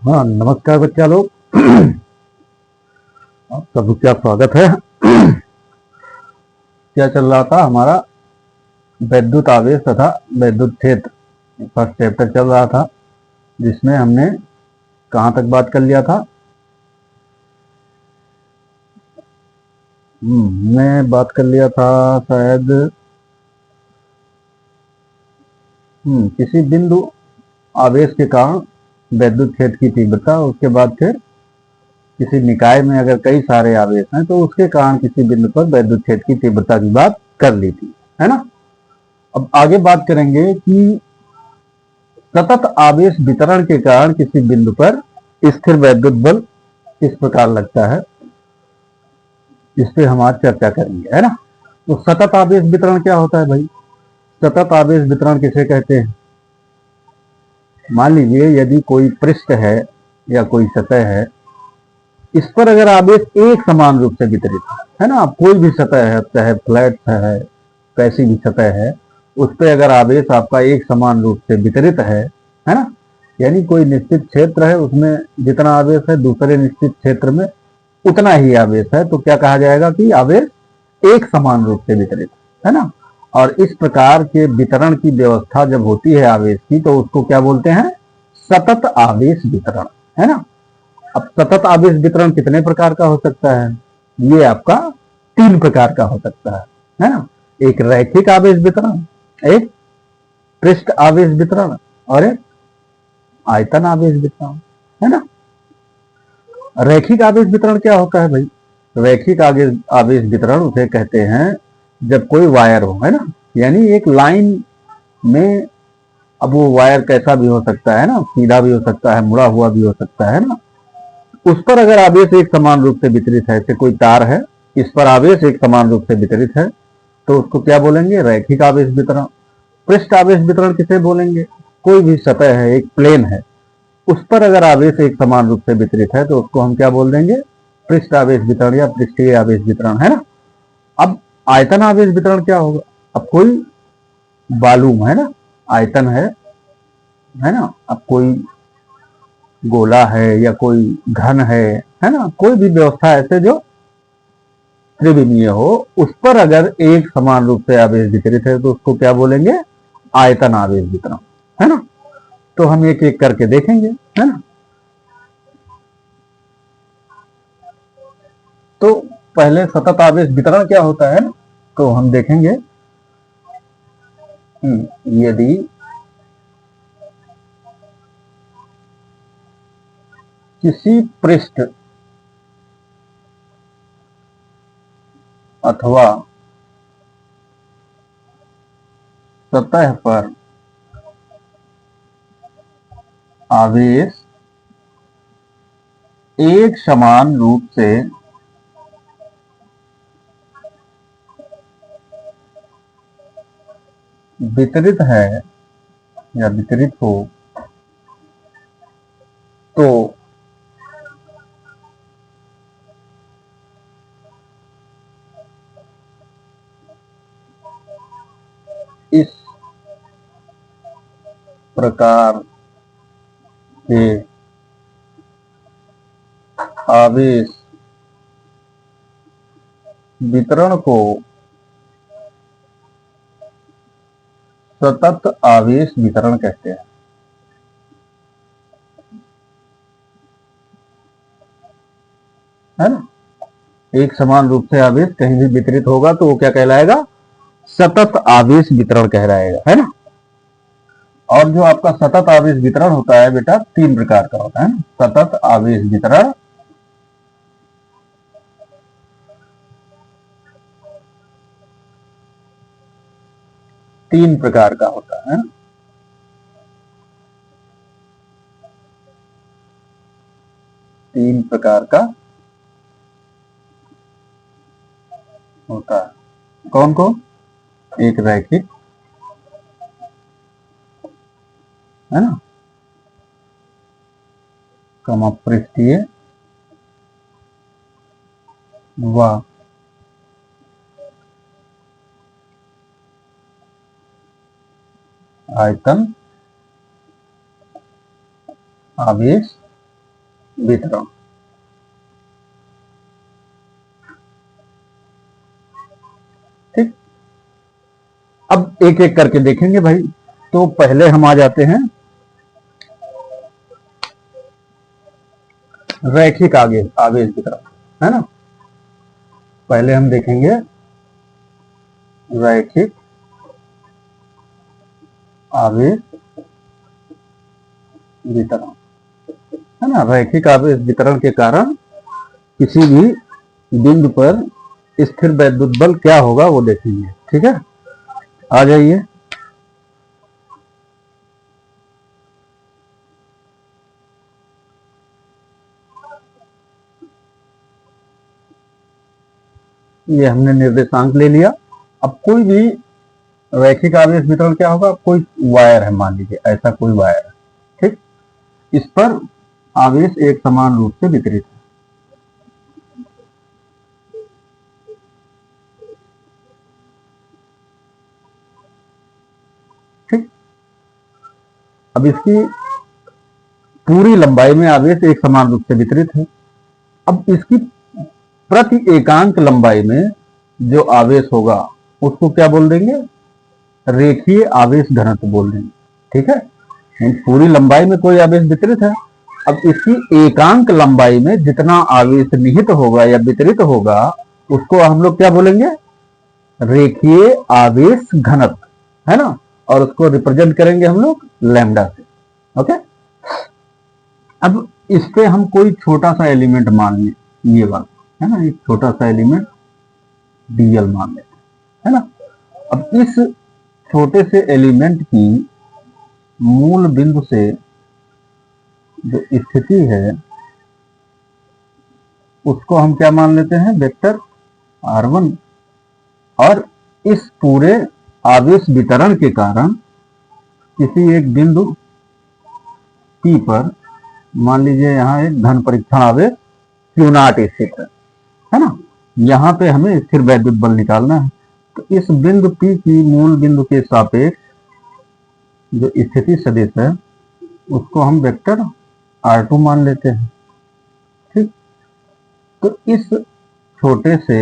हाँ, नमस्कार बच्चा लोग। आप सबका स्वागत है। क्या चल रहा था हमारा? वैद्युत आवेश तथा वैद्युत क्षेत्र फर्स्ट चैप्टर चल रहा था, जिसमें हमने कहाँ तक बात कर लिया था? मैं बात कर लिया था शायद किसी बिंदु आवेश के कारण वैद्युत क्षेत्र की तीव्रता, उसके बाद फिर किसी निकाय में अगर कई सारे आवेश हैं तो उसके कारण किसी बिंदु पर वैद्युत क्षेत्र की तीव्रता की बात कर ली थी, है ना। अब आगे बात करेंगे कि सतत आवेश वितरण के कारण किसी बिंदु पर स्थिर वैद्युत बल किस प्रकार लगता है, इस पे हम आज चर्चा करेंगे, है ना। तो सतत आवेश वितरण क्या होता है भाई? सतत आवेश वितरण किसे कहते हैं? मान लीजिए यदि कोई पृष्ठ है या कोई सतह है, इस पर अगर आवेश एक समान रूप से वितरित है ना, कोई भी सतह है, चाहे फ्लैट है, कैसी भी सतह है, उस पर अगर आवेश आपका एक समान रूप से वितरित है ना, यानी कोई निश्चित क्षेत्र है, उसमें जितना आवेश है दूसरे निश्चित क्षेत्र में उतना ही आवेश है, तो क्या कहा जाएगा कि आवेश एक समान रूप से वितरित है ना। और इस प्रकार के वितरण की व्यवस्था जब होती है आवेश की, तो उसको क्या बोलते हैं? सतत आवेश वितरण, है ना। अब सतत आवेश वितरण कितने प्रकार का हो सकता है? ये आपका तीन प्रकार का हो सकता है ना। एक रैखिक आवेश वितरण, एक पृष्ठ आवेश वितरण, और एक आयतन आवेश वितरण, है ना। रैखिक आवेश वितरण क्या होता है भाई? रैखिक आवेश वितरण उसे कहते हैं जब कोई वायर हो, है ना, यानी एक लाइन में, अब वो वायर कैसा भी हो सकता है ना, सीधा भी हो सकता है, मुड़ा हुआ भी हो सकता है ना, उस पर अगर आवेश एक समान रूप से वितरित है, जैसे कोई तार है, इस पर आवेश एक समान रूप से वितरित है, तो उसको क्या बोलेंगे? रैखिक आवेश वितरण। पृष्ठ आवेश वितरण किसे बोलेंगे? कोई भी सतह है, एक प्लेन है, उस पर अगर आवेश एक समान रूप से वितरित है तो उसको हम क्या बोल देंगे? पृष्ठ आवेश वितरण या पृष्ठीय आवेश वितरण, है ना। अब आयतन आवेश वितरण क्या होगा? अब कोई वॉल्यूम है ना, आयतन है ना, अब कोई गोला है या कोई घन है ना, कोई भी व्यवस्था ऐसे जो त्रिविमीय हो, उस पर अगर एक समान रूप से आवेश वितरित है तो उसको क्या बोलेंगे? आयतन आवेश वितरण, है ना। तो हम एक एक करके देखेंगे, है ना। तो पहले सतत आवेश वितरण क्या होता है ना, तो हम देखेंगे यदि किसी पृष्ठ अथवा सतह पर आवेश एक समान रूप से वितरित है या वितरित हो, तो इस प्रकार के आवेश वितरण को सतत आवेश वितरण कहते हैं, है ना। एक समान रूप से आवेश कहीं भी वितरित होगा तो वो क्या कहलाएगा? सतत आवेश वितरण कहलाएगा, है ना। और जो आपका सतत आवेश वितरण होता है बेटा, तीन प्रकार का होता है ना। सतत आवेश वितरण तीन प्रकार का होता है, तीन प्रकार का होता है। कौन कौन? एक रैखिक, है ना, समपृष्ठीय व आयतन आवेश वितरण। ठीक, अब एक एक करके देखेंगे भाई। तो पहले हम आ जाते हैं रैखिक आवेश आवेश वितरण, है ना। पहले हम देखेंगे रैखिक आवेश वितरण, है ना। रैखिक आवेश वितरण के कारण किसी भी बिंदु पर स्थिर वैद्युत बल क्या होगा वो देखेंगे। ठीक है, आ जाइए। ये हमने निर्देशांक ले लिया। अब कोई भी रैखिक आवेश वितरण क्या होगा, कोई वायर है, मान लीजिए ऐसा कोई वायर है। ठीक, इस पर आवेश एक समान रूप से वितरित है। ठीक, अब इसकी पूरी लंबाई में आवेश एक समान रूप से वितरित है। अब इसकी प्रति एकांक लंबाई में जो आवेश होगा उसको क्या बोल देंगे, रेखीय आवेश घनत्व बोल देंगे। ठीक है, पूरी लंबाई में कोई आवेश वितरित है। अब इसकी एकांक लंबाई में जितना आवेश निहित होगा या वितरित होगा उसको हम लोग क्या बोलेंगे, रेखीय आवेश घनत्व, है ना। और उसको रिप्रेजेंट करेंगे हम लोग लैम्डा से। ओके, अब इस पे हम कोई छोटा सा एलिमेंट मान लें, ये वाला, है ना, एक छोटा सा एलिमेंट डीएल मान लेते हैं, है ना। अब इस छोटे से एलिमेंट की मूल बिंदु से जो स्थिति है उसको हम क्या मान लेते हैं, वेक्टर r1। और इस पूरे आवेश वितरण के कारण किसी एक बिंदु P पर मान लीजिए यहाँ एक धन परीक्षण आवेश Q0 स्थित है ना। यहाँ पे हमें स्थिर वैद्युत बल निकालना है। तो इस बिंदु P की मूल बिंदु के सापेक्ष जो स्थिति सदिश है उसको हम वेक्टर r2 मान लेते हैं। ठीक, तो इस छोटे से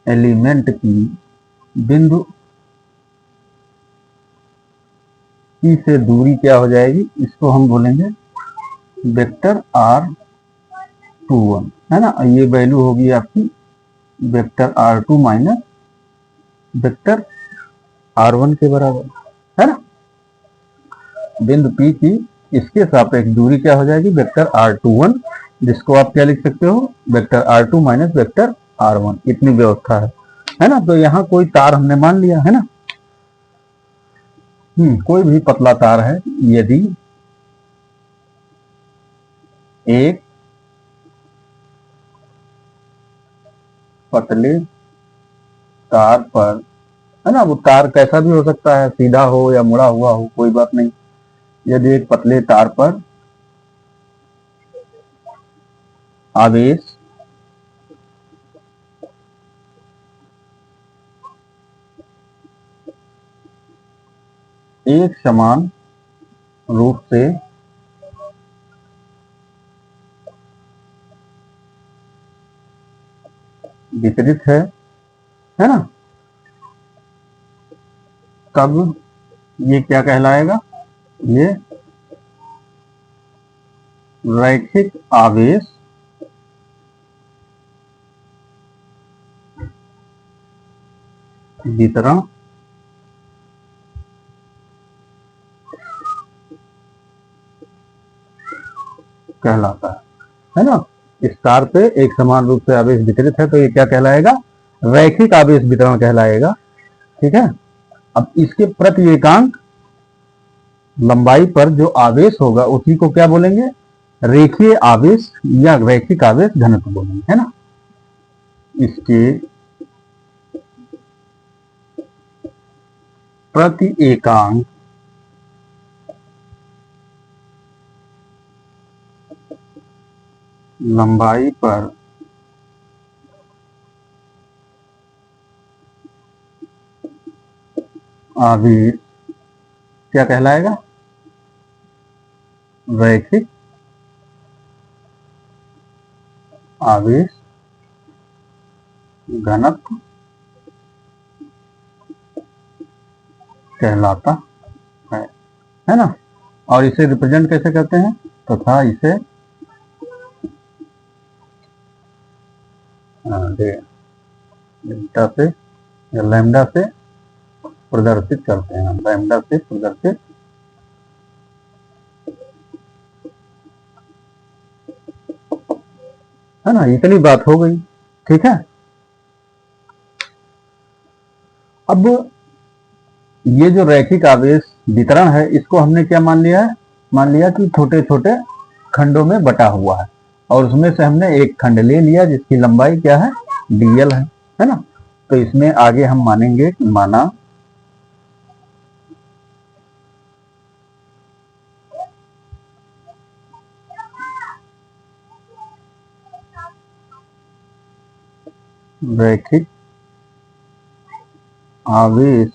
एलिमेंट की बिंदु P से दूरी क्या हो जाएगी, इसको हम बोलेंगे वेक्टर r21, है ना। ये वैल्यू होगी आपकी vector r2 minus vector r1 के बराबर, है ना। बिंदु P की इसके सापेक्ष दूरी क्या हो जाएगी, वेक्टर r21, जिसको आप क्या लिख सकते हो, vector r2 minus vector r1। इतनी व्यवस्था है ना। तो यहाँ कोई तार हमने मान लिया, है ना। कोई भी पतला तार है, यदि एक पतले तार पर, है ना, वो तार कैसा भी हो सकता है, सीधा हो या मुड़ा हुआ हो, कोई बात नहीं। यदि एक पतले तार पर आवेश एक समान रूप से वितरित है ना, तब ये क्या कहलाएगा, ये रैखिक आवेश वितरण कहलाता है ना। इस तार पे एक समान रूप से आवेश वितरित है तो ये क्या कहलाएगा, रैखिक आवेश वितरण कहलाएगा। ठीक है, अब इसके प्रति एकांक लंबाई पर जो आवेश होगा उसी को क्या बोलेंगे, रेखीय आवेश या रैखिक आवेश घनत्व बोलेंगे, है ना। इसके प्रति एकांक लंबाई पर आवेश क्या कहलाएगा, रैखिक आवेश घनत्व कहलाता है ना। और इसे रिप्रेजेंट कैसे करते हैं, तथा इसे डेल्टा से या लैम्डा से प्रदर्शित करते हैं, लैम्डा से प्रदर्शित है ना। इतनी बात हो गई, ठीक है। अब ये जो रैखिक आवेश वितरण है, इसको हमने क्या मान लिया है, मान लिया कि छोटे छोटे खंडों में बटा हुआ है, और उसमें से हमने एक खंड ले लिया जिसकी लंबाई क्या है, dl है ना। तो इसमें आगे हम मानेंगे कि माना रैखिक आवेश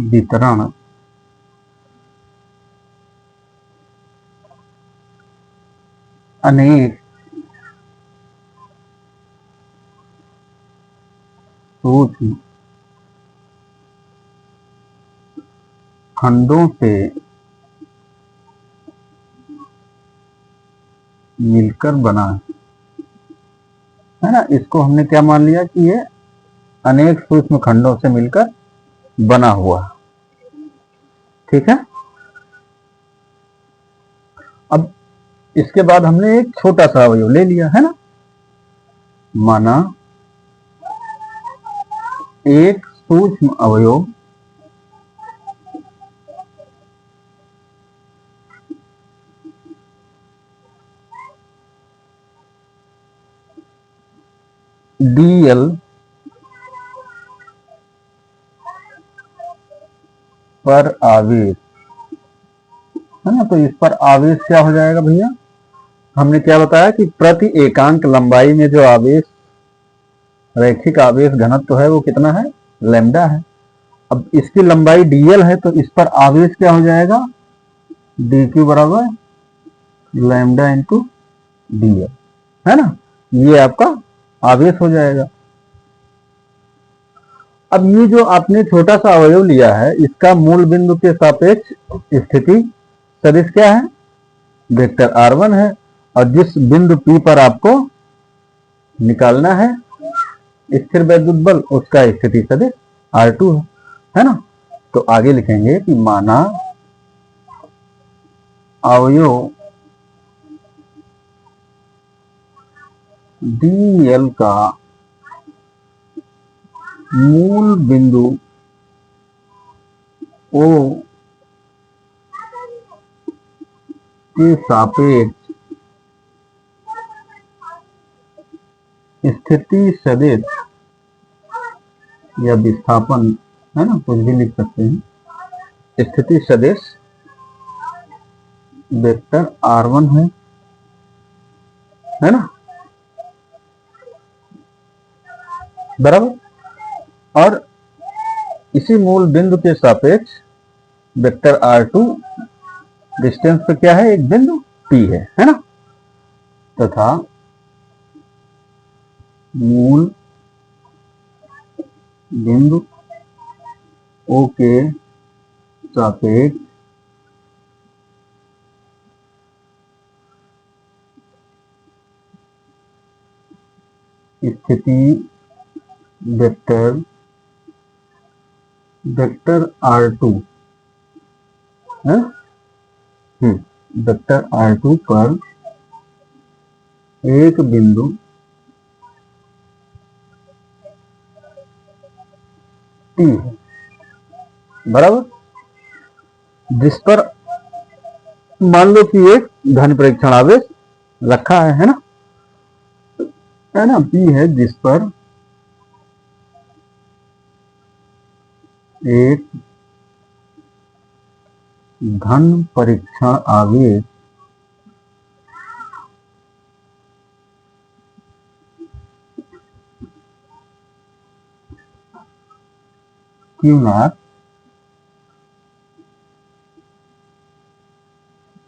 वितरण अनेक सूक्ष्म खंडों से मिलकर बना है ना। इसको हमने क्या मान लिया कि ये अनेक सूक्ष्म खंडों से मिलकर बना हुआ, ठीक है। अब इसके बाद हमने एक छोटा सा अवयव ले लिया है ना, माना एक सूक्ष्म अवयव dl पर आवेश है ना। तो इस पर आवेश क्या हो जाएगा भैया, हमने क्या बताया कि प्रति एकांक लंबाई में जो आवेश रैखिक आवेश घनत्व तो है वो कितना है, लैम्डा है। अब इसकी लंबाई dl है, तो इस पर आवेश क्या हो जाएगा, dq बराबर लैम्डा इंटू dl है ना। ये आपका आवेश हो जाएगा। अब ये जो आपने छोटा सा अवयव लिया है, इसका मूल बिंदु के सापेक्ष स्थिति सदिश क्या है, वेक्टर r1 है, और जिस बिंदु P पर आपको निकालना है स्थिर वैद्युत बल, उसका स्थिति सदिश r2 है ना। तो आगे लिखेंगे कि माना अवयव dl का मूल बिंदु O के सापेक्ष स्थिति सदिश या विस्थापन है ना, कुछ भी लिख सकते हैं, स्थिति सदिश वेक्टर r1 है ना, बराबर। और इसी मूल बिंदु के सापेक्ष वेक्टर r2 डिस्टेंस पे क्या है, एक बिंदु P है ना। तथा मूल बिंदु O के सापेक्ष स्थिति वेक्टर r2 है, वेक्टर r2 पर एक बिंदु P है, बराबर। जिस पर मान लो कि एक धन परीक्षण आवेश रखा है ना, P है, जिस पर एक धन परीक्षण आवेश Q0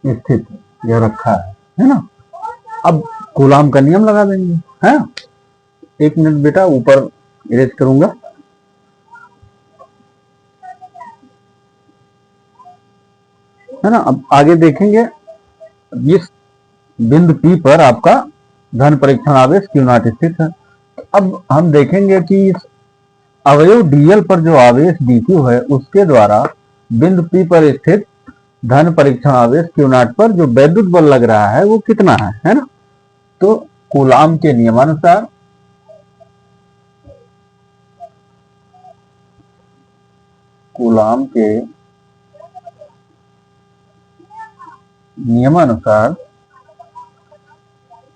स्थित यह रखा है ना। अब कूलाम का नियम लगा देंगे, है। एक मिनट बेटा, ऊपर इरेज करूंगा। है ना। अब आगे देखेंगे, इस बिंदु P पर आपका धन परीक्षण आवेश Q0 स्थित है। अब हम देखेंगे कि इस अवयव dl पर जो आवेश dq है उसके द्वारा बिंदु P पर स्थित धन परीक्षण आवेश Q0 पर जो वैद्युत बल लग रहा है वो कितना है ना। तो कूलाम के नियमानुसार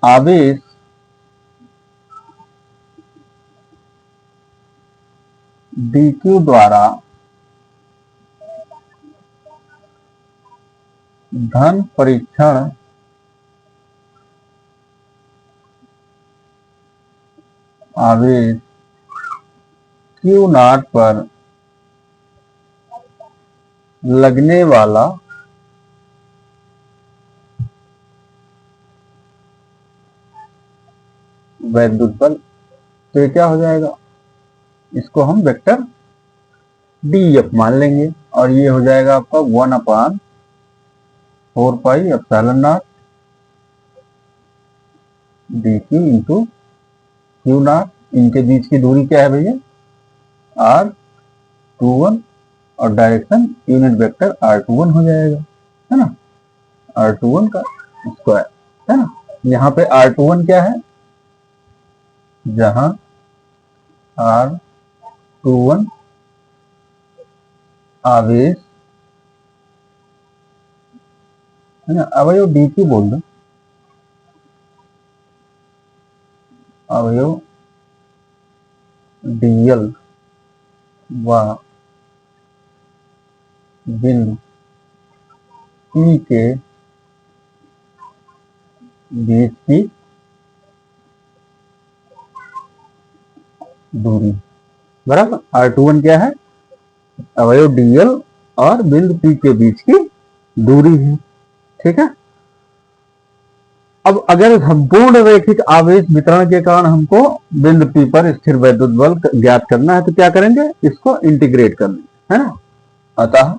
आवेश dq द्वारा धन परीक्षण आवेश Q0 पर लगने वाला वैद्युत बल, तो ये क्या हो जाएगा, इसको हम वेक्टर dF मान लेंगे और ये हो जाएगा आपका 1/4πε0 dq इंटू Q0। इनके बीच की दूरी क्या है भैया, r21 और डायरेक्शन यूनिट वेक्टर r21 हो जाएगा, है ना। r21 का स्क्वायर, है ना। यहाँ पे r21 क्या है, जहां r21 आवेश, है ना। अवयव dq बोल दो, अवयव dl व बिंदु P के बीच की दूरी, बराबर। r21 क्या है, अवयव dl और बिंदु P के बीच की दूरी है, ठीक है। अब अगर संपूर्ण रैखिक आवेश वितरण के कारण हमको बिंदु P पर स्थिर वैद्युत बल ज्ञात करना है तो क्या करेंगे, इसको इंटीग्रेट कर लेंगे, है ना। अतः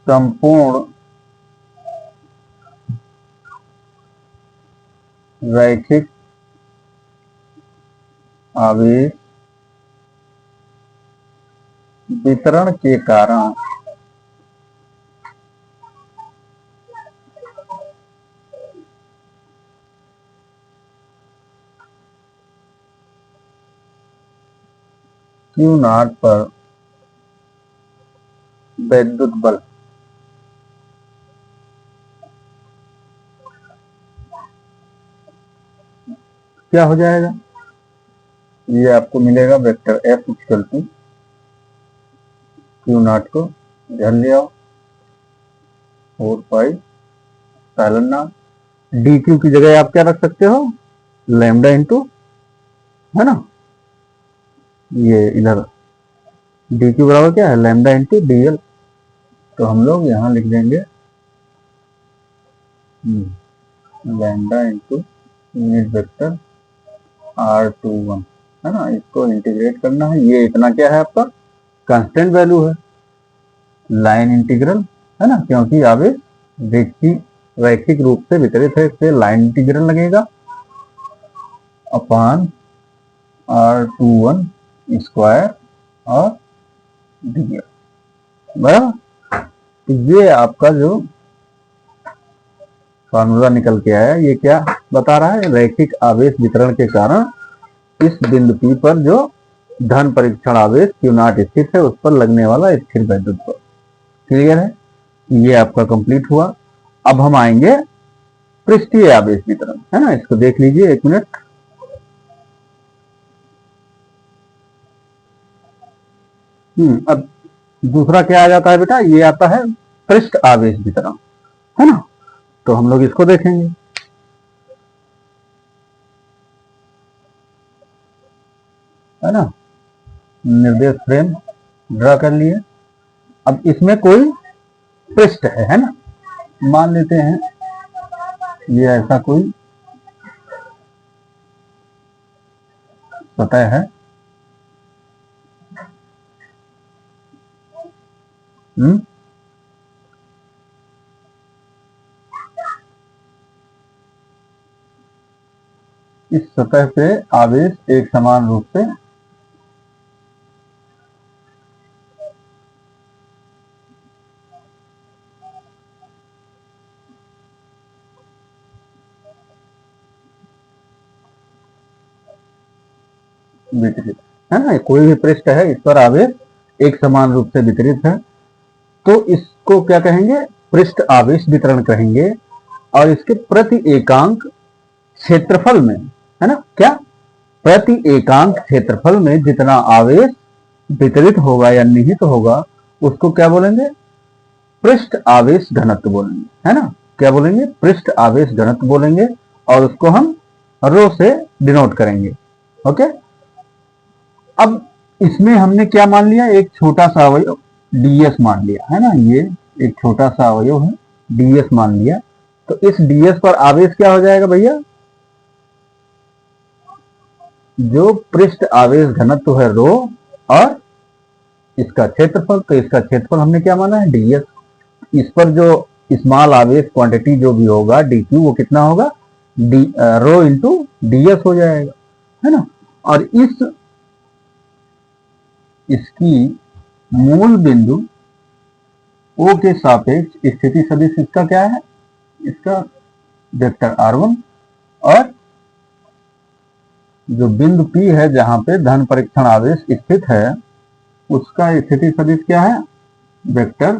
संपूर्ण रैखिक आवेश वितरण के कारण Q0 पर वैद्युत बल क्या हो जाएगा, ये आपको मिलेगा vector F equal to Q0 को ध्यान ले आओ 4πε0 dq की जगह आप क्या रख सकते हो, लैम्डा इंटू, है ना। ये इधर dq बराबर क्या है, लैम्डा इंटू dl। तो हम लोग यहां लिख देंगे lambda into unit vector r21, है ना। इसको इंटीग्रेट करना है, ये इतना क्या है आपका कांस्टेंट वैल्यू है, लाइन इंटीग्रल, है ना। क्योंकि आवेश रैखिक रूप से वितरित है, इससे लाइन इंटीग्रल लगेगा अपान r21 स्क्वायर और dl, बराबर। तो ये आपका जो फार्मूला निकल के आया, ये क्या बता रहा है, रैखिक आवेश वितरण के कारण इस बिंदु P पर जो धन परीक्षण आवेश Q0 स्थित है उस पर लगने वाला स्थिर वैद्युत बल। क्लियर है, ये आपका कंप्लीट हुआ। अब हम आएंगे पृष्ठीय आवेश वितरण, है ना। इसको देख लीजिए एक मिनट। अब दूसरा क्या आ जाता है बेटा, ये आता है पृष्ठ आवेश वितरण, है ना। तो हम लोग इसको देखेंगे, है ना। निर्देश फ्रेम ड्रा कर लिए। अब इसमें कोई पृष्ठ है ना, मान लेते हैं ये ऐसा कोई सतह है। इस सतह पे आवेश एक समान रूप से वितरित है ना, कोई भी पृष्ठ है इस पर आवेश एक समान रूप से वितरित है, तो इसको क्या कहेंगे, पृष्ठ आवेश वितरण कहेंगे। और इसके प्रति एकांक क्षेत्रफल में, है ना, क्या प्रति एकांक क्षेत्रफल में जितना आवेश वितरित होगा या निहित होगा उसको क्या बोलेंगे, पृष्ठ आवेश घनत्व बोलेंगे, है ना, क्या बोलेंगे, पृष्ठ आवेश घनत्व बोलेंगे। और उसको हम रो से डिनोट करेंगे। ओके, अब इसमें हमने क्या मान लिया, एक छोटा सा अवयव ds मान लिया, है ना, ये एक छोटा सा अवयव है, ds मान लिया। तो इस ds पर आवेश क्या हो जाएगा भैया, जो पृष्ठ आवेश घनत्व है रो, और इसका क्षेत्रफल, तो इसका क्षेत्रफल हमने क्या माना है, ds। इस पर जो स्मॉल आवेश क्वांटिटी जो भी होगा dq, वो कितना होगा, रो इंटू ds हो जाएगा, है ना। और इसकी मूल बिंदु O के सापेक्ष स्थिति सदिश इसका क्या है, इसका वेक्टर r1, और जो बिंदु P है जहां पे धन परीक्षण आवेश स्थित है उसका स्थिति सदिश क्या है, वेक्टर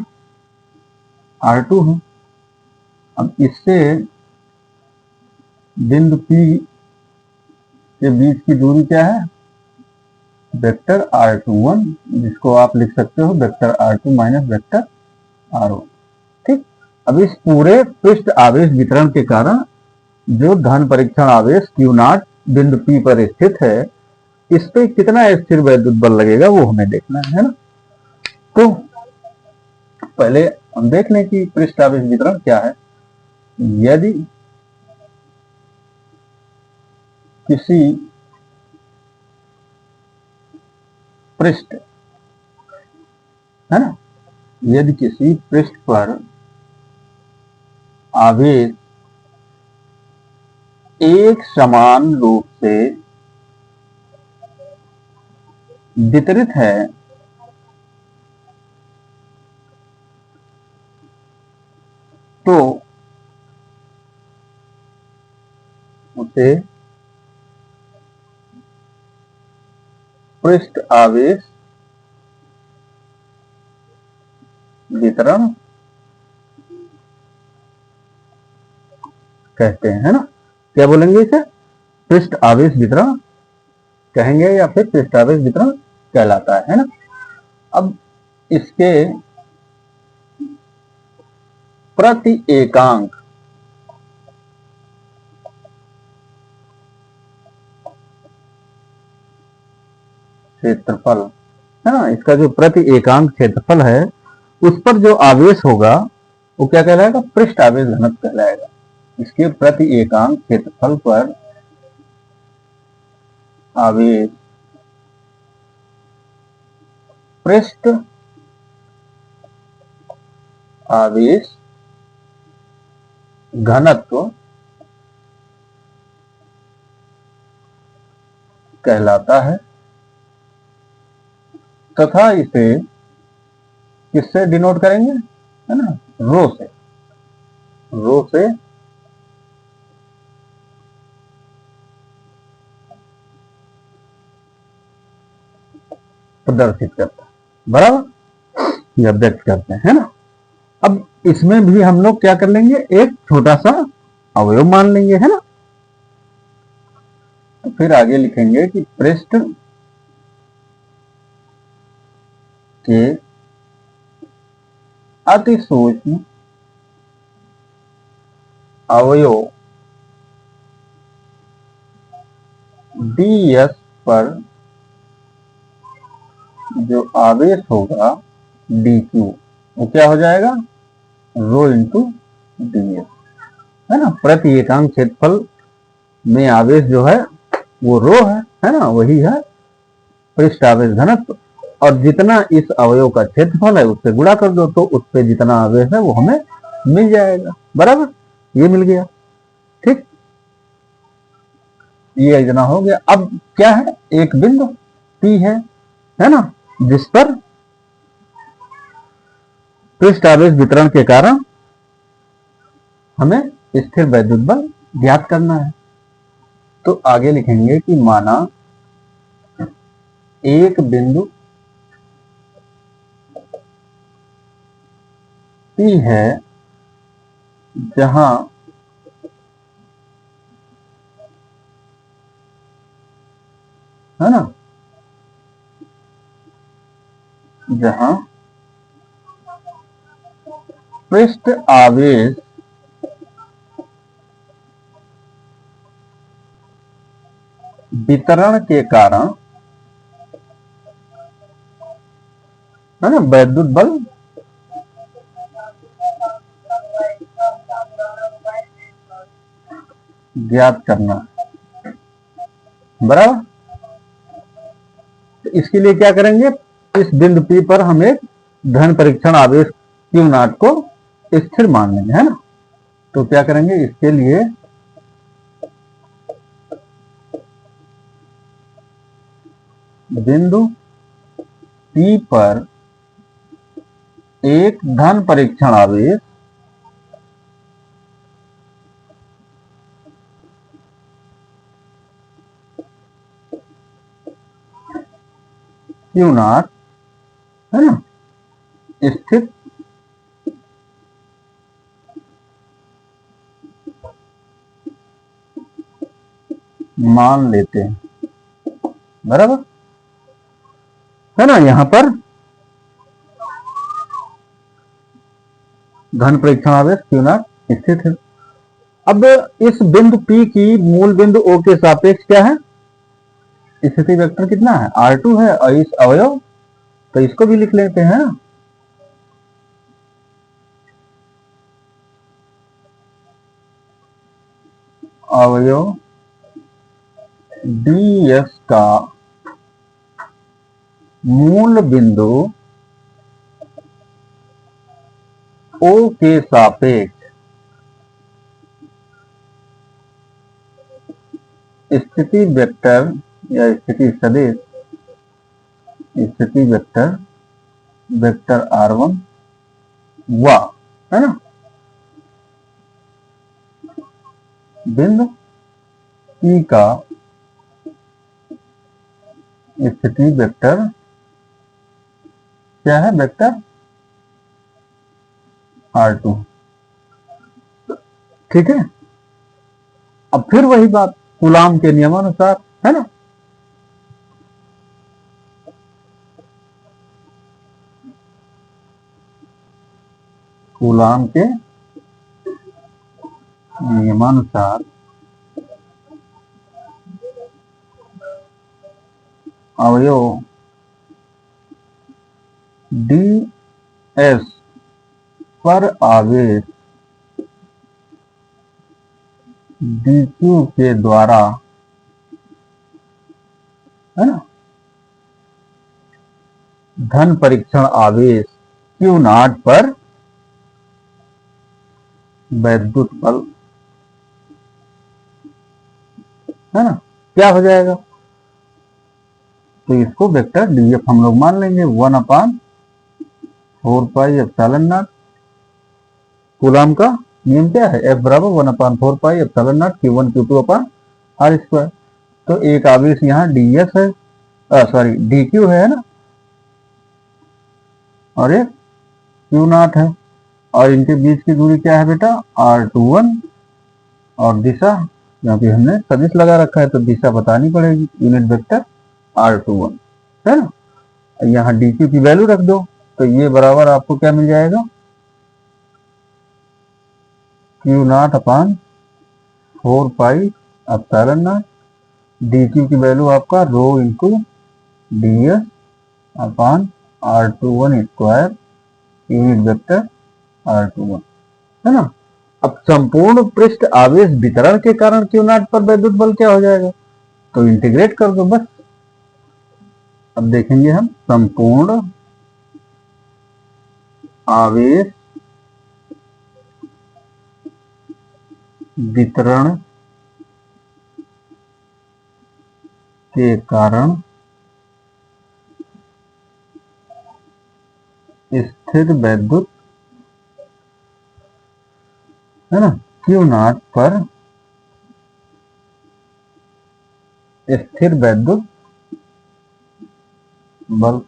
r2 है। अब इससे बिंदु P के बीच की दूरी क्या है, वेक्टर r21, जिसको आप लिख सकते हो vector r2 minus vector r1। ठीक, अब इस पूरे पृष्ठ आवेश वितरण के कारण जो धन परीक्षण आवेश Q0 बिंदु P पर स्थित है, इस पे कितना स्थिर वैद्युत बल लगेगा वो हमें देखना है ना। तो पहले हम देख लें कि पृष्ठ आवेश वितरण क्या है। यदि किसी पृष्ठ, है ना, यदि किसी पृष्ठ पर आवेश एक समान रूप से वितरित है तो उसे पृष्ठ आवेश वितरण कहते हैं, है ना। क्या बोलेंगे इसे, पृष्ठ आवेश वितरण कहेंगे या फिर पृष्ठ आवेश वितरण कहलाता है ना। अब इसके प्रति एकांक क्षेत्रफल, है ना, इसका जो प्रति एकांक क्षेत्रफल है उस पर जो आवेश होगा वो क्या कहलाएगा, पृष्ठ आवेश घनत्व कहलाएगा। इसके प्रति एकांक क्षेत्रफल पर आवेश पृष्ठ आवेश घनत्व कहलाता है तथा इसे किससे डिनोट करेंगे, है ना, रो से, रो से प्रदर्शित करता है, बराबर, या व्यक्त करते हैं, है ना। अब इसमें भी हम लोग क्या कर लेंगे, एक छोटा सा अवयव मान लेंगे, है ना। तो फिर आगे लिखेंगे कि पृष्ठ के अति सूक्ष्म अवयव ds पर जो आवेश होगा डी क्यू, वो क्या हो जाएगा, रो इंटू डी एस, है ना। प्रति एकांक क्षेत्रफल में आवेश जो है वो रो है ना, वही है पृष्ठ आवेश घनत्व। और जितना इस अवयव का क्षेत्रफल है उससे गुणा कर दो, तो उस पे जितना आवेश है वो हमें मिल जाएगा, बराबर, ये मिल गया। ठीक, ये इतना हो गया। अब क्या है, एक बिंदु P है ना, जिस पर पृष्ठ आवेश वितरण के कारण हमें स्थिर वैद्युत बल ज्ञात करना है। तो आगे लिखेंगे कि माना एक बिंदु P है जहां है ना, जहां पृष्ठ आवेश वितरण के कारण है ना वैद्युत बल ज्ञात करना, बराबर। तो इसके लिए क्या करेंगे, इस बिंदु P पर हम एक धन परीक्षण आवेश Q नॉट को स्थिर मान लेंगे, है ना। तो क्या करेंगे, इसके लिए बिंदु P पर एक धन परीक्षण आवेश Q नॉट है ना स्थित मान लेते हैं, बराबर, है ना। यहां पर धन परीक्षण आवेश Q नॉट स्थित है। अब इस बिंदु P की मूल बिंदु O के सापेक्ष क्या है, स्थिति वेक्टर कितना है, R2 है। और इस अवयव, तो इसको भी लिख लेते हैं, अवयव ds का मूल बिंदु O के सापेक्ष स्थिति वेक्टर या स्थिति सदिश, स्थिति वेक्टर वेक्टर R1 व है ना बिंदु P का स्थिति वेक्टर क्या है, वेक्टर R2। ठीक है। अब फिर वही बात कूलाम के नियमानुसार, है ना, कूलाम के नियमानुसार अवयव ds पर आवेश dq के द्वारा है ना धन परीक्षण आवेश Q नॉट पर वैद्युत बल, है ना, क्या हो जाएगा, तो इसको वेक्टर df हम लोग मान लेंगे 1/4 पाई एप्सिलॉन नॉट। कूलाम का नियम क्या है, F बराबर 1/4 pi epsilon not Q1 Q2 upon R square. तो एक आवेश यहाँ ds है, सॉरी dq है ना, और एक Q नॉट है, और इनके बीच की दूरी क्या है बेटा, R21। और दिशा, यहाँ पे हमने सदिश लगा रखा है तो दिशा बतानी पड़ेगी, यूनिट वेक्टर R21, है ना। यहाँ dq की वैल्यू रख दो, तो ये बराबर आपको क्या मिल जाएगा, Q naught upon 4 pi epsilon naught, dq की वैल्यू आपका rho into ds upon R21 square unit vector R21, है ना। अब संपूर्ण पृष्ठ आवेश वितरण के कारण Q नॉट पर वैद्युत बल क्या हो जाएगा, तो इंटीग्रेट कर दो बस। अब देखेंगे हम संपूर्ण आवेश वितरण के कारण स्थिर वैद्युत, है ना, Q नॉट पर स्थिर वैद्युत बल।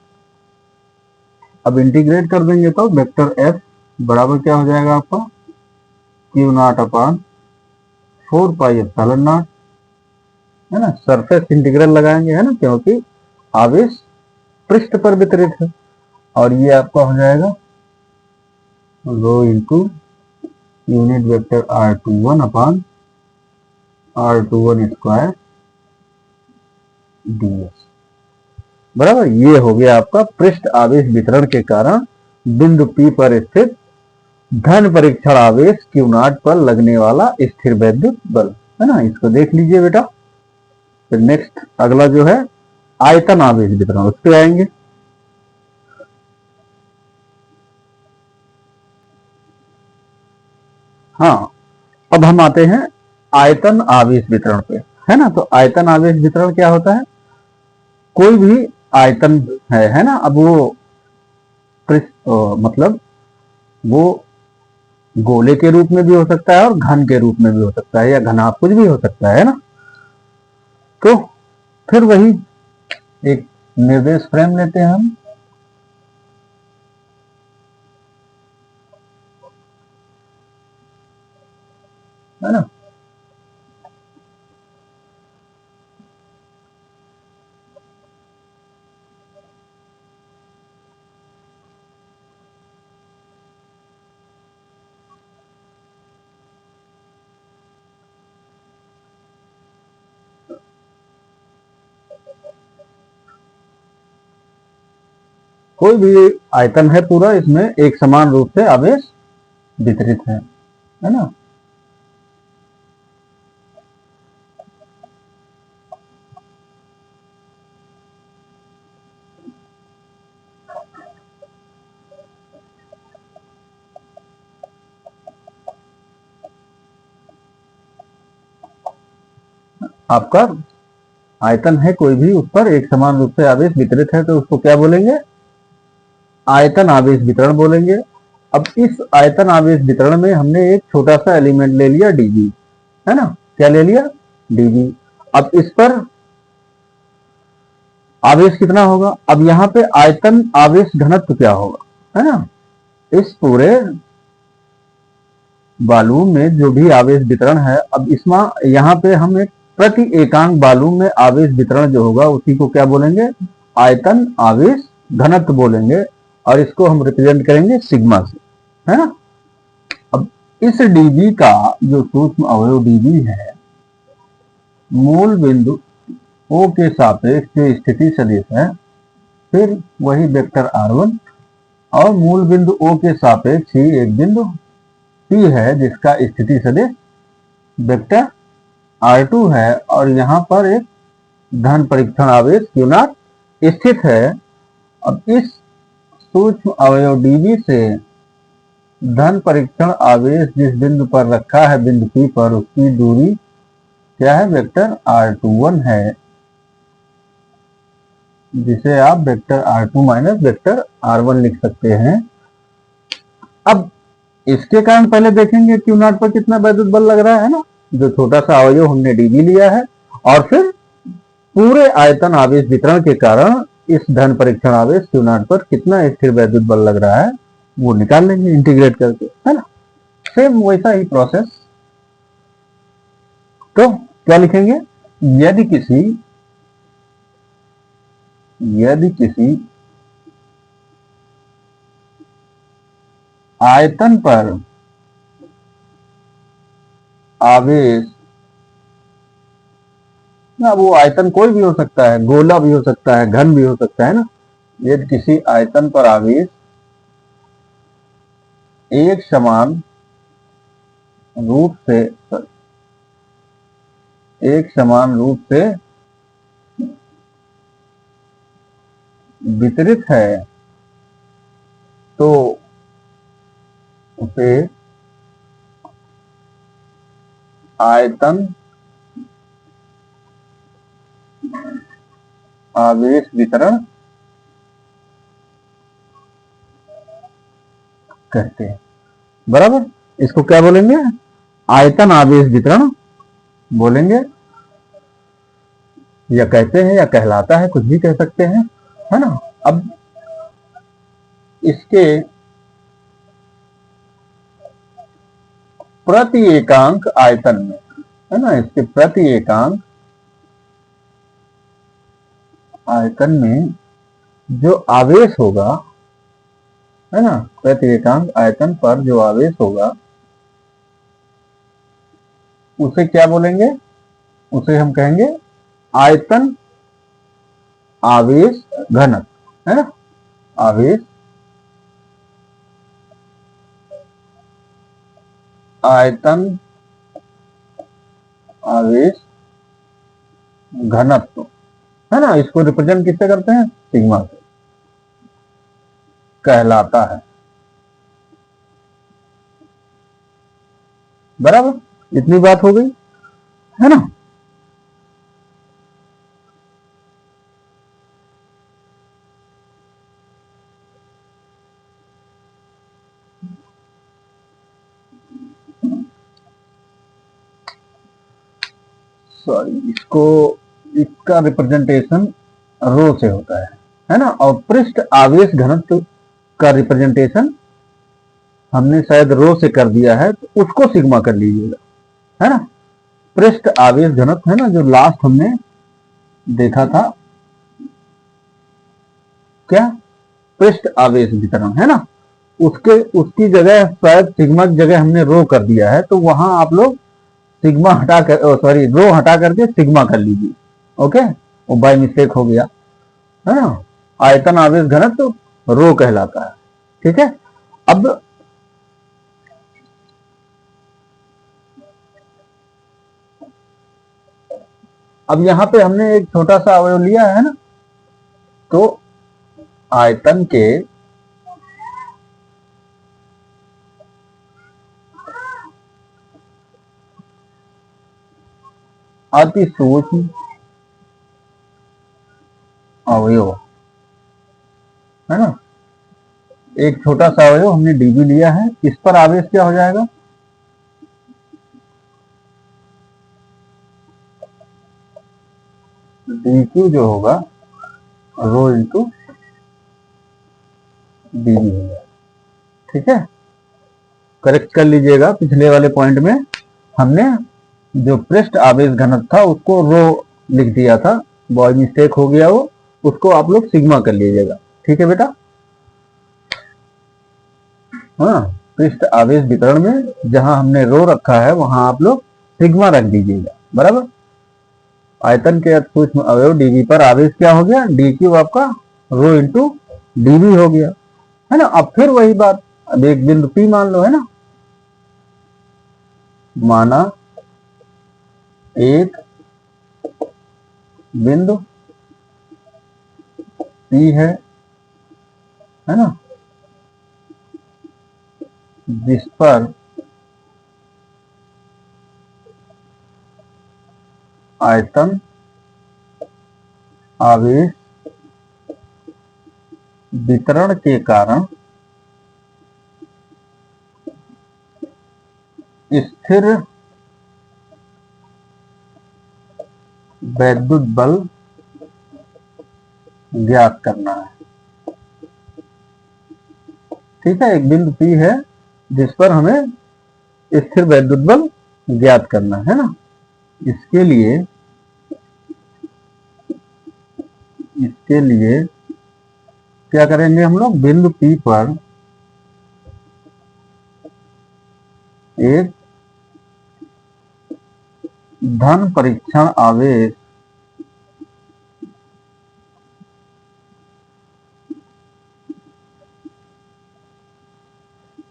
अब इंटीग्रेट कर देंगे तो वेक्टर F बराबर क्या हो जाएगा आपका, Q नॉट अपान 4πε0, है ना। सरफेस इंटीग्रल लगाएंगे, है ना, क्योंकि आवेश पृष्ठ पर वितरित है। और ये आपका हो जाएगा रो इंटू यूनिट वेक्टर R21 अपान R21 स्क्वायर ds, बराबर। ये हो गया आपका पृष्ठ आवेश वितरण के कारण बिंदु P पर स्थित धन परीक्षण आवेश Q नॉट पर लगने वाला स्थिर वैद्युत बल, है ना। इसको देख लीजिए बेटा। फिर नेक्स्ट अगला जो है आयतन आवेश वितरण, उस पर आएंगे। हाँ, अब हम आते हैं आयतन आवेश वितरण पे, है ना। तो आयतन आवेश वितरण क्या होता है, कोई भी आयतन है ना। अब वो मतलब वो गोले के रूप में भी हो सकता है और घन के रूप में भी हो सकता है, या घनाभ कुछ भी हो सकता है ना। तो फिर वही एक निर्देश फ्रेम लेते हैं हम, है ना। कोई भी आयतन है पूरा, इसमें एक समान रूप से आवेश वितरित है ना। आपका आयतन है कोई भी, उस पर एक समान रूप से आवेश वितरित है, तो उसको क्या बोलेंगे, आयतन आवेश वितरण बोलेंगे। अब इस आयतन आवेश वितरण में हमने एक छोटा सा एलिमेंट ले लिया dv, है ना। क्या ले लिया, dv। अब इस पर आवेश कितना होगा, अब यहाँ पे आयतन आवेश घनत्व क्या होगा, है ना। इस पूरे बालू में जो भी आवेश वितरण है, अब इसमें यहाँ पे हम एक प्रति एकांक बालू में आवेश वितरण जो होगा उसी को क्या बोलेंगे, आयतन आवेश घनत्व बोलेंगे। और इसको हम रिप्रेजेंट करेंगे सिग्मा से, है ना। अब इस dv का जो सूक्ष्म अवयव dv है, मूल बिंदु O के सापेक्ष जो स्थिति सदिश है, फिर वही वेक्टर R1, और मूल बिंदु O के सापेक्ष ही एक बिंदु P है जिसका स्थिति सदिश वेक्टर R2 है, और यहां पर एक धन परीक्षण आवेश Q नॉट स्थित है। अब इस सूक्ष्म अवयव dv से धन परीक्षण आवेश जिस बिंदु पर रखा है, बिंदु P पर, उसकी दूरी क्या है, वेक्टर R21 है, जिसे आप vector R2 minus vector R1 लिख सकते हैं। अब इसके कारण पहले देखेंगे Q नॉट पर कितना वैद्युत बल लग रहा है ना, जो छोटा सा अवयव हमने dv लिया है, और फिर पूरे आयतन आवेश वितरण के कारण इस धन परीक्षण आवेश Q नॉट पर कितना स्थिर वैद्युत बल लग रहा है वो निकाल लेंगे इंटीग्रेट करके, है ना। सेम वैसा ही प्रोसेस। तो क्या लिखेंगे, यदि किसी आयतन पर आवेश, ना वो आयतन कोई भी हो सकता है, गोला भी हो सकता है, घन भी हो सकता है ना। यदि किसी आयतन पर आवेश एक समान रूप से वितरित है तो उसे आयतन आवेश वितरण कहते हैं। बराबर, इसको क्या बोलेंगे? आयतन आवेश वितरण बोलेंगे, या कहते हैं, या कहलाता है, कुछ भी कह सकते हैं, है ना। अब इसके प्रति एकांक आयतन में, है ना, इसके प्रति एकांक आयतन में जो आवेश होगा, है ना, प्रति एकांक आयतन पर जो आवेश होगा उसे क्या बोलेंगे? उसे हम कहेंगे आयतन आवेश घनत्व, है ना, आवेश आयतन आवेश घनत्व, है ना। इसको रिप्रेजेंट किससे करते हैं? सिग्मा से, कहलाता है। बराबर, इतनी बात हो गई, है ना। सॉरी, इसका रिप्रेजेंटेशन रो से होता है ना। और पृष्ठ आवेश घनत्व का रिप्रेजेंटेशन हमने शायद रो से कर दिया है, तो उसको सिग्मा कर लीजिएगा, है ना। पृष्ठ आवेश घनत्व, है ना, जो लास्ट हमने देखा था, क्या? पृष्ठ आवेश वितरण, है ना। उसकी जगह शायद सिग्मा की जगह हमने रो कर दिया है, तो वहां आप लोग सिग्मा हटा कर, सॉरी, रो हटा करके सिग्मा कर लीजिए। ओके, वो बाय मिस्टेक हो गया, है ना। आयतन आवेश घनत्व रो कहलाता है, ठीक है। अब यहां पे हमने एक छोटा सा अवयव लिया है ना, तो आयतन के अति सूक्ष्म अवयव, है ना, एक छोटा सा अवयव हमने डीबी लिया है, इस पर आवेश क्या हो जाएगा? डीक्यू जो होगा रो इंटू डीबी होगा, ठीक है। करेक्ट कर लीजिएगा, पिछले वाले पॉइंट में हमने जो पृष्ठ आवेश घनत्व था उसको रो लिख दिया था, बॉय मिस्टेक हो गया वो, उसको आप लोग सिग्मा कर लीजिएगा, ठीक है बेटा। हाँ, पृष्ठ आवेश वितरण में जहां हमने रो रखा है वहां आप लोग सिग्मा रख दीजिएगा, बराबर। आयतन के सूक्ष्म अवयव डीबी पर आवेश क्या हो गया? डी क्यू आपका रो इंटू डीबी हो गया, है ना। अब फिर वही बात, अब एक बिंदु पी मान लो, है ना, माना एक बिंदु पी है ना, जिस पर आयतन आवेश वितरण के कारण स्थिर वैद्युत बल ज्ञात करना है, ठीक है। एक बिंदु पी है जिस पर हमें स्थिर वैद्युत बल ज्ञात करना है ना। इसके लिए क्या करेंगे हम लोग? बिंदु पी पर एक धन परीक्षण आवेश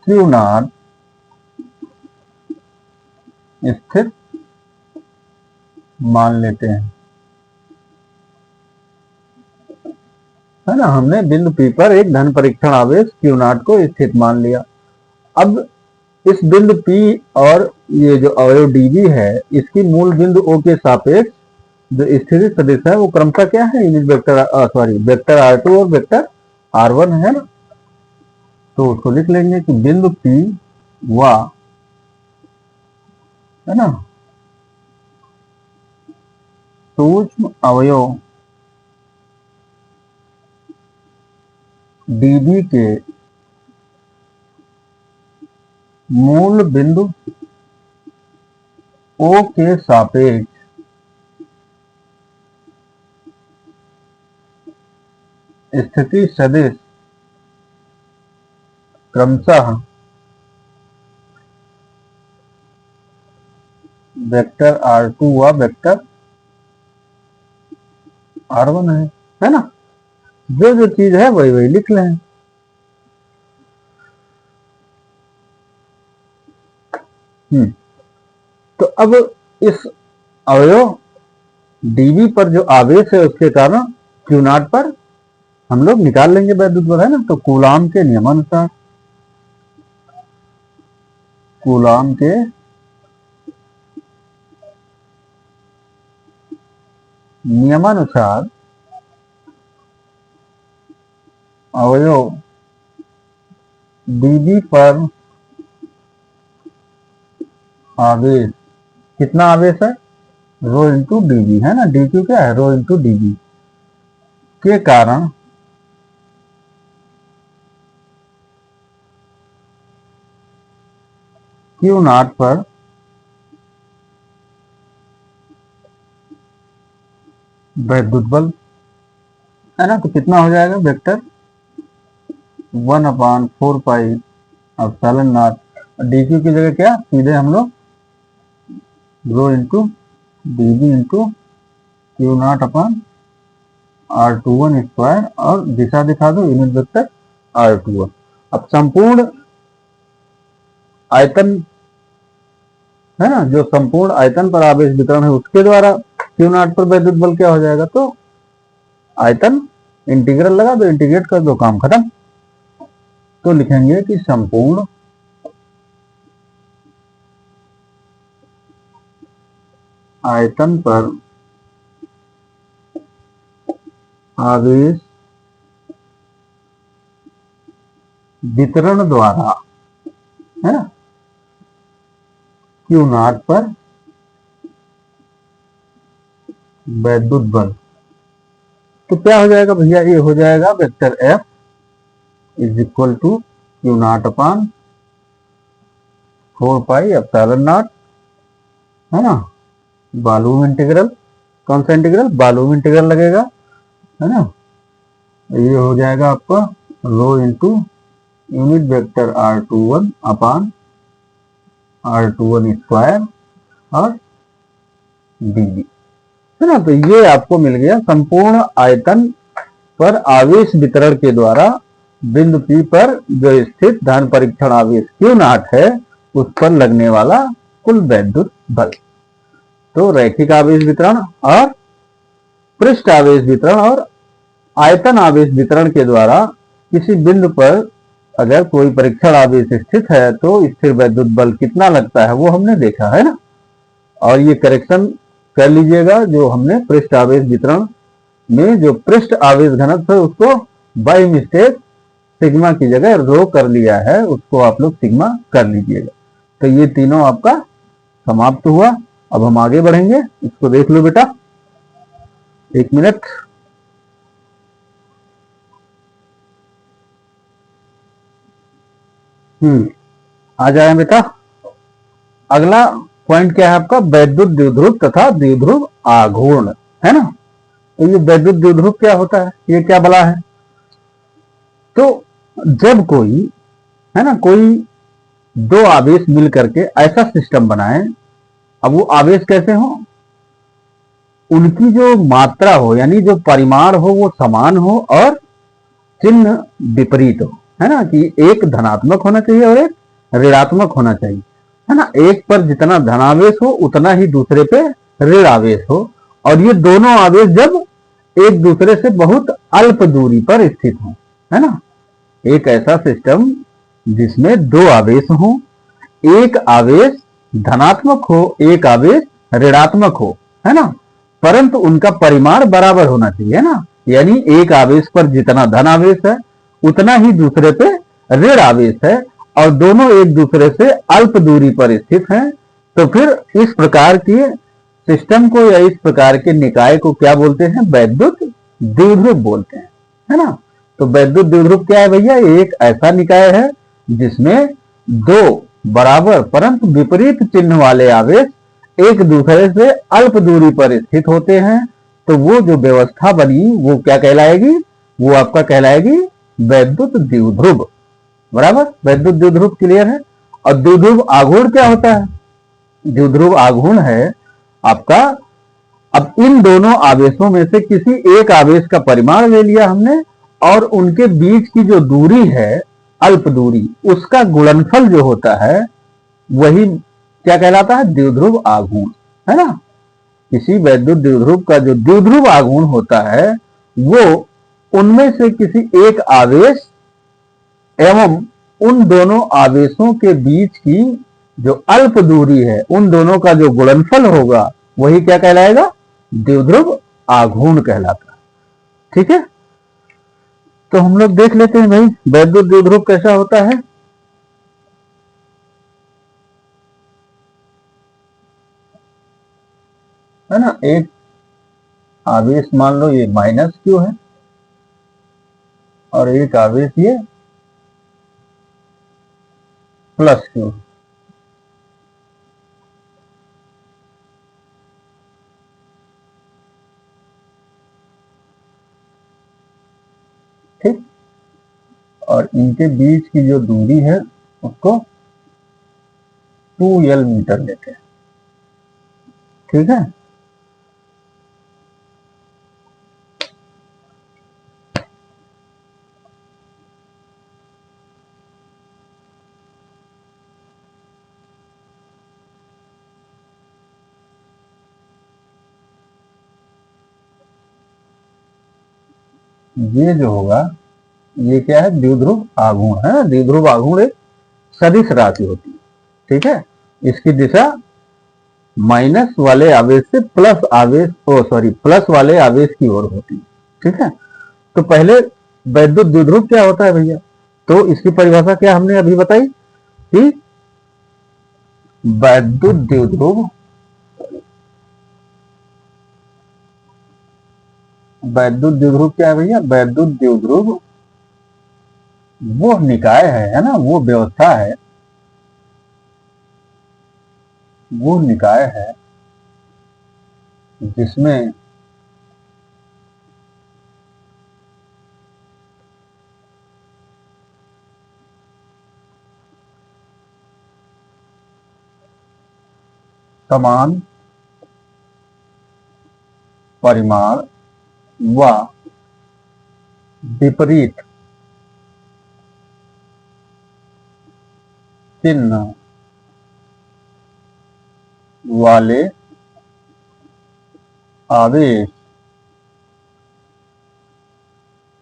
क्यू नॉट स्थित मान लेते हैं, है ना। हमने बिंदु P पर एक धन परीक्षण आवेश क्यू नॉट को स्थित मान लिया। अब इस बिंदु P और ये जो अवयव dv है, इसकी मूल बिंदु O के सापेक्ष जो स्थिति सदिश है वो क्रमशः क्या है, यूनिट वेक्टर वेक्टर r2 और वेक्टर r1 है ना। तो उसको लिख लेंगे कि बिंदु P व, है ना, सूक्ष्म अवयव dv के मूल बिंदु O के सापेक्ष स्थिति सदिश क्रमशः वेक्टर r2 व वेक्टर r1 है ना। जो जो चीज है वही वही लिख लें। तो अब इस अवयव dv पर जो आवेश है उसके कारण क्यू नॉट पर हम लोग निकाल लेंगे वैद्युत बल, है ना। तो कूलाम के नियमानुसार अवयव dv पर आवेश, कितना आवेश है, रो इंटू dv, है ना। dq क्या है, रो इंटू dv के कारण क्यू नॉट पर वैद्युत बल, है ना। तो कितना हो जाएगा, vector 1/4 pi epsilon naught, dq की जगह क्या, सीधे हम लोग rho into dv into Q not upon r21 square, और दिशा दिखा दो, यूनिट वेक्टर r21। अब संपूर्ण आयतन, है ना, जो संपूर्ण आयतन पर आवेश वितरण है उसके द्वारा क्यू नॉट पर वैद्युत बल क्या हो जाएगा, तो आयतन इंटीग्रल लगा दो, इंटीग्रेट कर दो, काम खत्म। तो लिखेंगे कि संपूर्ण आयतन पर आवेश वितरण द्वारा, है ना, क्यू नॉट पर वैद्युत बल। तो क्या हो जाएगा भैया, ये हो जाएगा vector F is equal to q not upon 4 pi epsilon not, है ना, वॉल्यूम इंटीग्रल, कौन सा इंटीग्रल, वॉल्यूम इंटीग्रल लगेगा, है ना। ये हो जाएगा आपका rho into unit vector r21 upon r21 square और dv, है ना। तो ये आपको मिल गया संपूर्ण आयतन पर आवेश वितरण के द्वारा बिंदु P पर जो स्थित धन परीक्षण आवेश क्यू नॉट है उस पर लगने वाला कुल वैद्युत बल। तो रैखिक आवेश वितरण और पृष्ठ आवेश वितरण और आयतन आवेश वितरण के द्वारा किसी बिंदु पर अगर कोई परीक्षण आवेश स्थित है तो स्थिर वैद्युत बल कितना लगता है वो हमने देखा, है ना। और ये करेक्शन कर लीजिएगा, जो हमने पृष्ठ आवेश वितरण में जो पृष्ठ आवेश घनत्व है उसको बाय मिस्टेक सिग्मा की जगह रो कर लिया है, उसको आप लोग सिग्मा कर लीजिएगा। तो ये तीनों आपका समाप्त हुआ। अब हम आगे बढ़ेंगे, इसको देख लो बेटा, 1 मिनट। आ जाए बेटा। अगला पॉइंट क्या है आपका, वैद्युत द्विध्रुव तथा द्विध्रुव आघूर्ण, है ना। तो ये वैद्युत द्विध्रुव क्या होता है, ये क्या बला है। तो जब कोई, है ना, कोई दो आवेश मिल करके ऐसा सिस्टम बनाए, अब वो आवेश कैसे हो, उनकी जो मात्रा हो यानी जो परिमाण हो वो समान हो और चिन्ह विपरीत हो, है ना, कि एक धनात्मक होना चाहिए और एक ऋणात्मक होना चाहिए, है ना। एक पर जितना धनावेश हो उतना ही दूसरे पे ऋण आवेश हो, और ये दोनों आवेश जब एक दूसरे से बहुत अल्प दूरी पर स्थित हो, है ना। एक ऐसा सिस्टम जिसमें दो आवेश हो, एक आवेश धनात्मक हो, एक आवेश ऋणात्मक हो, है ना, परंतु उनका परिमाण बराबर होना चाहिए, है ना। यानी एक आवेश पर जितना धन आवेश है उतना ही दूसरे पे ऋण आवेश है, और दोनों एक दूसरे से अल्प दूरी पर स्थित हैं। तो फिर इस प्रकार की सिस्टम को या इस प्रकार के निकाय को क्या बोलते हैं? वैद्युत द्विध्रुव बोलते हैं, है ना। तो वैद्युत द्विध्रुव क्या है भैया? एक ऐसा निकाय है जिसमें दो बराबर परंतु विपरीत चिन्ह वाले आवेश एक दूसरे से अल्प दूरी पर स्थित होते हैं। तो वो जो व्यवस्था बनी वो क्या कहलाएगी? वो आपका कहलाएगी वैद्युत द्विध्रुव। बराबर, वैद्युत द्विध्रुव क्लियर है। और द्विध्रुव आघूर्ण क्या होता है? द्विध्रुव आघूर्ण है आपका, अब इन दोनों आवेशों में से किसी एक आवेश का परिमाण ले लिया हमने, और उनके बीच की जो दूरी है अल्प दूरी, उसका गुणनफल जो होता है वही क्या कहलाता है? द्विध्रुव आघूर्ण, है ना। किसी वैद्युत द्विध्रुव का जो द्विध्रुव आघूर्ण होता है वो उनमें से किसी एक आवेश एवं उन दोनों आवेशों के बीच की जो अल्प दूरी है उन दोनों का जो गुणनफल होगा वही क्या कहलाएगा? द्विध्रुव आघूर्ण कहलाता है। ठीक है, तो हम लोग देख लेते हैं भाई वैद्युत द्विध्रुव कैसा होता है। है ना, एक आवेश मान लो ये माइनस क्यू है और एक आवेश ये प्लस क्यू। ठीक, और इनके बीच की जो दूरी है उसको 2L मीटर लेते हैं। ठीक है, ये जो होगा ये क्या है? द्विध्रुव आघूर्ण है। द्विध्रुव आघूर्ण एक सदिश राशि होती है। ठीक है, इसकी दिशा माइनस वाले आवेश से प्लस आवेश प्लस वाले आवेश की ओर होती है। ठीक है, तो पहले वैद्युत द्विध्रुव क्या होता है भैया? तो इसकी परिभाषा क्या हमने अभी बताई कि वैद्युत द्विध्रुव क्या है भैया? वैद्युत द्विध्रुव वो निकाय है ना, वो व्यवस्था है, वो निकाय है जिसमें समान परिमाण व विपरीत चिन्ह वाले आवेश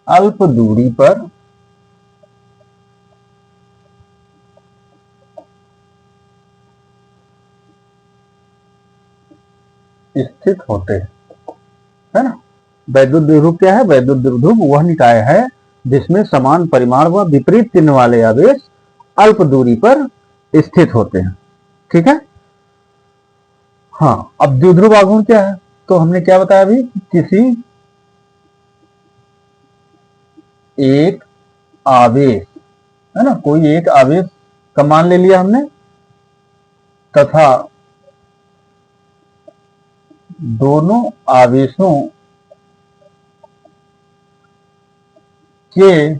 अल्प दूरी पर स्थित होते हैं, है ना। वैद्युत द्विध्रुव क्या है? वैद्युत द्विध्रुव वह निकाय है जिसमें समान परिमाण व विपरीत चिन्ह वाले आवेश अल्प दूरी पर स्थित होते हैं। ठीक है, हाँ। अब द्विध्रुव आघूर्ण क्या है? तो हमने क्या बताया अभी? किसी एक आवेश, है ना, कोई एक आवेश का मान ले लिया हमने, तथा दोनों आवेशों के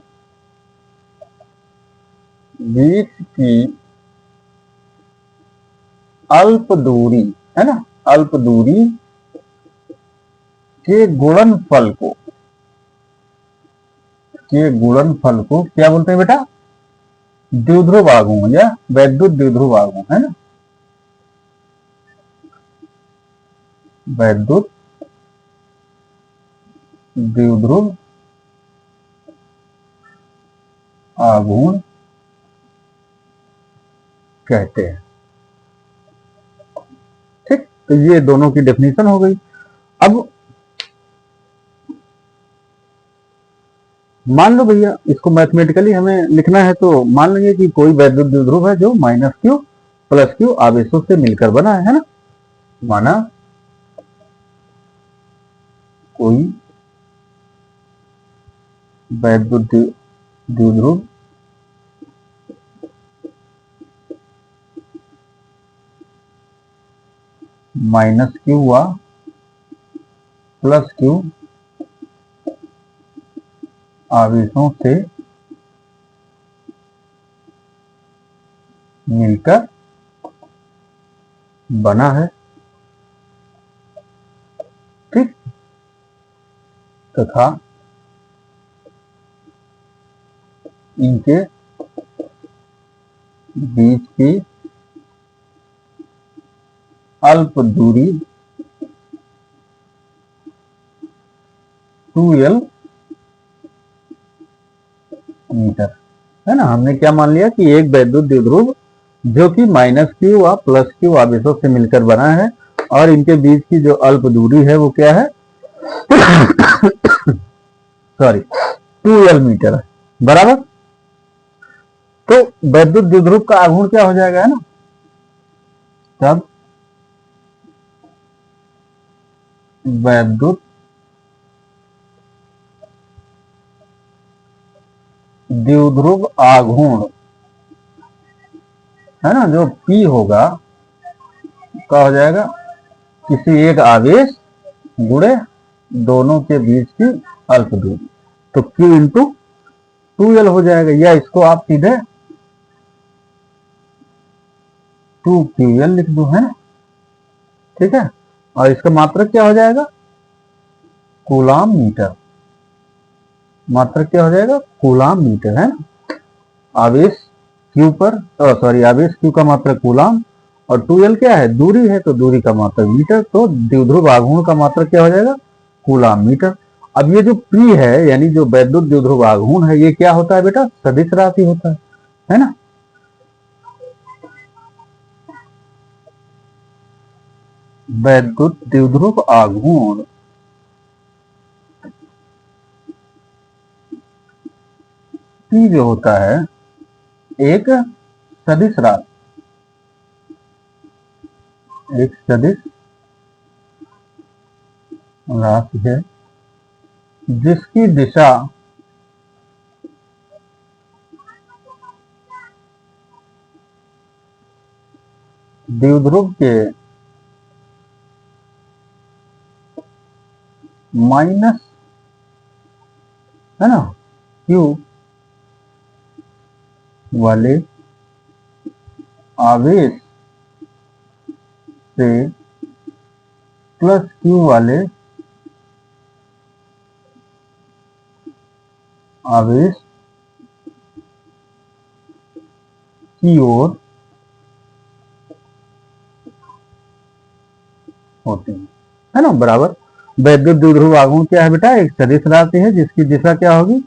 बीच की अल्प दूरी, है ना, अल्प दूरी के गुणनफल को के गुणनफल को क्या बोलते हैं बेटा? द्विध्रुव आघूर्ण या वैद्युत द्विध्रुव आघूर्ण, है ना? वैद्युत द्विध्रुव आघूर्ण कहते हैं। ठीक, तो ये दोनों की डेफिनेशन हो गई। अब मान लो भैया इसको मैथमेटिकली हमें लिखना है, तो मान लेंगे कि कोई वैद्युत द्विध्रुव है जो -q + q आवेशों से मिलकर बना है ना? माना कोई वैद्युत द्विध्रुव -q व +q आवेशों से मिलकर बना है। ठीक, तथा इनके बीच की अल्प दूरी 2l मीटर, है ना? हमने क्या मान लिया कि एक वैद्युत द्विध्रुव जो कि -q व +q आवेशों से मिलकर बना है और इनके बीच की जो अल्प दूरी है वो क्या है? सॉरी, 2l मीटर है, बराबर। तो वैद्युत द्विध्रुव का आघूर्ण क्या हो जाएगा, है ना? तब वैद्युत द्विध्रुव आघूर्ण, है ना, जो P होगा क्या हो जाएगा? किसी एक आवेश गुणे दोनों के बीच की अल्प दूरी, तो Q इंटू 2l हो जाएगा, या इसको आप सीधे 2ql लिख दो, है ना? ठीक है, और इसका मात्रक क्या हो जाएगा? Coulomb metre. मात्रक क्या हो जाएगा? कूलाम मीटर, है ना? आवेश Q पर, सॉरी, आवेश Q का मात्रक कूलाम और 2l क्या है? दूरी है, तो दूरी का मात्रक मीटर, तो द्विध्रुव आघूर्ण का मात्रक क्या हो जाएगा? Coulomb metre. अब ये जो P है, यानी जो वैद्युत द्विध्रुव आघूर्ण है, ये क्या होता है बेटा? सदिश राशि होता है ना? वैद्युत द्विध्रुव आघूर्ण P जो होता है एक सदिश राशि, एक सदिश राशि है जिसकी दिशा द्विध्रुव के माइनस, है ना, Q वाले आवेश से +q वाले आवेश की ओर होते हैं, है ना, बराबर। वैद्युत द्विध्रुव आघूर्ण क्या है बेटा? एक सदिश राशि है जिसकी दिशा क्या होगी?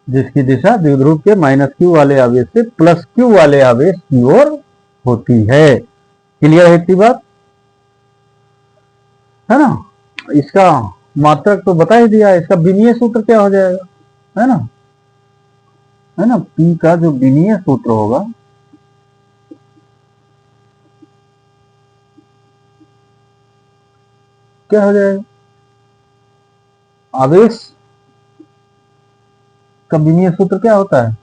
जिसकी दिशा द्विध्रुव के -q वाले आवेश से +q वाले आवेश की ओर होती है। क्लियर है इतनी बात, है ना? इसका मात्रक तो बता ही दिया, इसका विमीय सूत्र क्या हो जाएगा, है ना? है ना, P का जो विमीय सूत्र होगा क्या हो जाएगा? आवेश का विमीय सूत्र क्या होता है?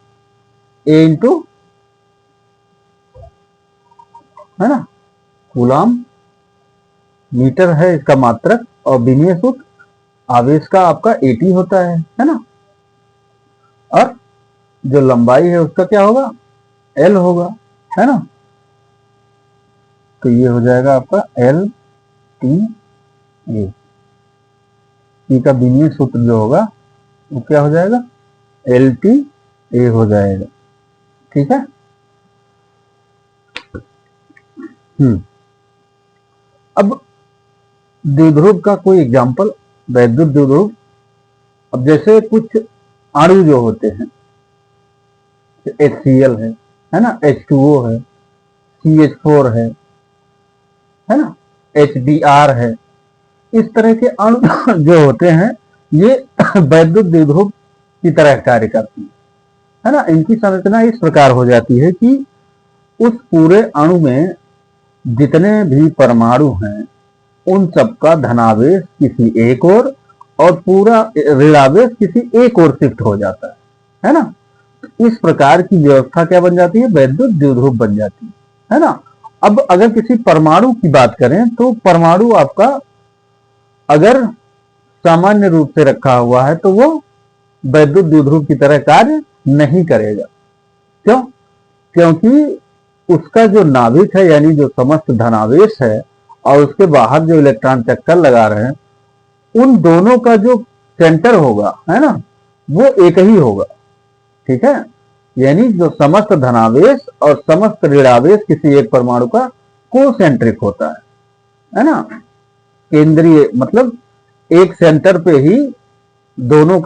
A इंटू, है ना, कूलाम मीटर है इसका मात्रक, और विमीय सूत्र आवेश का आपका AT होता है ना? और जो लंबाई है उसका क्या होगा? L होगा, है ना? तो ये हो जाएगा आपका LTA। ई का विमीय सूत्र जो होगा वो क्या हो जाएगा, LTA हो जाएगा। ठीक है। अब द्विध्रुव का कोई एग्जांपल, वैद्युत द्विध्रुव। अब जैसे कुछ अणु जो होते हैं, HCl है ना, H2O है, CH4 है ना, HBr है, इस तरह के अणु जो होते हैं ये वैद्युत द्विध्रुव की तरह कार्य करती है ना। इनकी संरचना इस प्रकार हो जाती है कि उस पूरे अणु में जितने भी परमाणु हैं उन सबका धनावेश किसी एक ओर और पूरा ऋणावेश किसी एक ओर शिफ्ट हो जाता है ना। इस प्रकार की व्यवस्था क्या बन जाती है, वैद्युत द्विध्रुव बन जाती है ना। अब अगर किसी परमाणु की बात करें तो परमाणु आपका अगर सामान्य रूप से रखा हुआ है तो वो वैद्युत द्विध्रुव की तरह कार्य नहीं करेगा। क्यों? क्योंकि उसका जो नाभिक है यानी जो समस्त धनावेश है और उसके बाहर जो इलेक्ट्रॉन चक्कर लगा रहे हैं उन दोनों का जो सेंटर होगा है ना वो एक ही होगा। ठीक है। यानी जो समस्त धनावेश और समस्त ऋणावेश किसी एक परमाणु का कोसेंट्रिक होता है ना। केंद्रीय मतलब एक सेंटर पे ही दोनों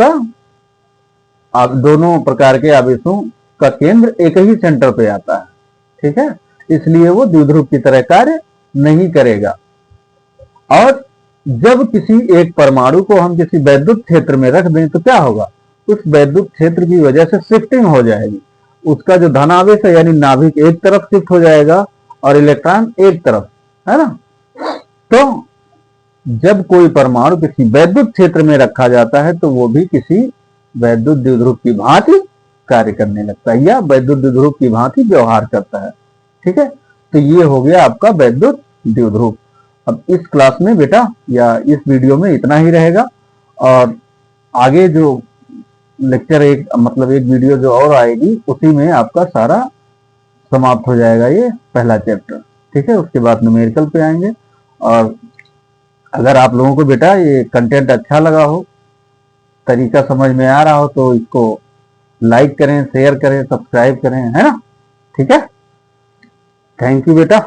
प्रकार के आवेशों का केंद्र एक ही सेंटर पे आता है। ठीक है। इसलिए वो द्विध्रुव की तरह कार्य नहीं करेगा। और जब किसी एक परमाणु को हम किसी वैद्युत क्षेत्र में रख दें तो क्या होगा, उस वैद्युत क्षेत्र की वजह से शिफ्टिंग हो जाएगी। उसका जो धनावेश है यानी नाभिक एक तरफ शिफ्ट हो जाएगा और इलेक्ट्रॉन एक तरफ, है ना। तो जब कोई परमाणु किसी वैद्युत क्षेत्र में रखा जाता है तो वो भी किसी वैद्युत द्विध्रुव की भांति कार्य करने लगता है या वैद्युत द्विध्रुव की भांति व्यवहार करता है। ठीक है। तो ये हो गया आपका वैद्युत द्विध्रुव। अब इस क्लास में बेटा या इस वीडियो में इतना ही रहेगा और आगे जो लेक्चर एक वीडियो जो और आएगी उसी में आपका सारा समाप्त हो जाएगा ये पहला चैप्टर। ठीक है। उसके बाद न्यूमेरिकल पे आएंगे। और अगर आप लोगों को बेटा ये कंटेंट अच्छा लगा हो, तरीका समझ में आ रहा हो तो इसको लाइक करें, शेयर करें, सब्सक्राइब करें, है ना। ठीक है। थैंक यू बेटा।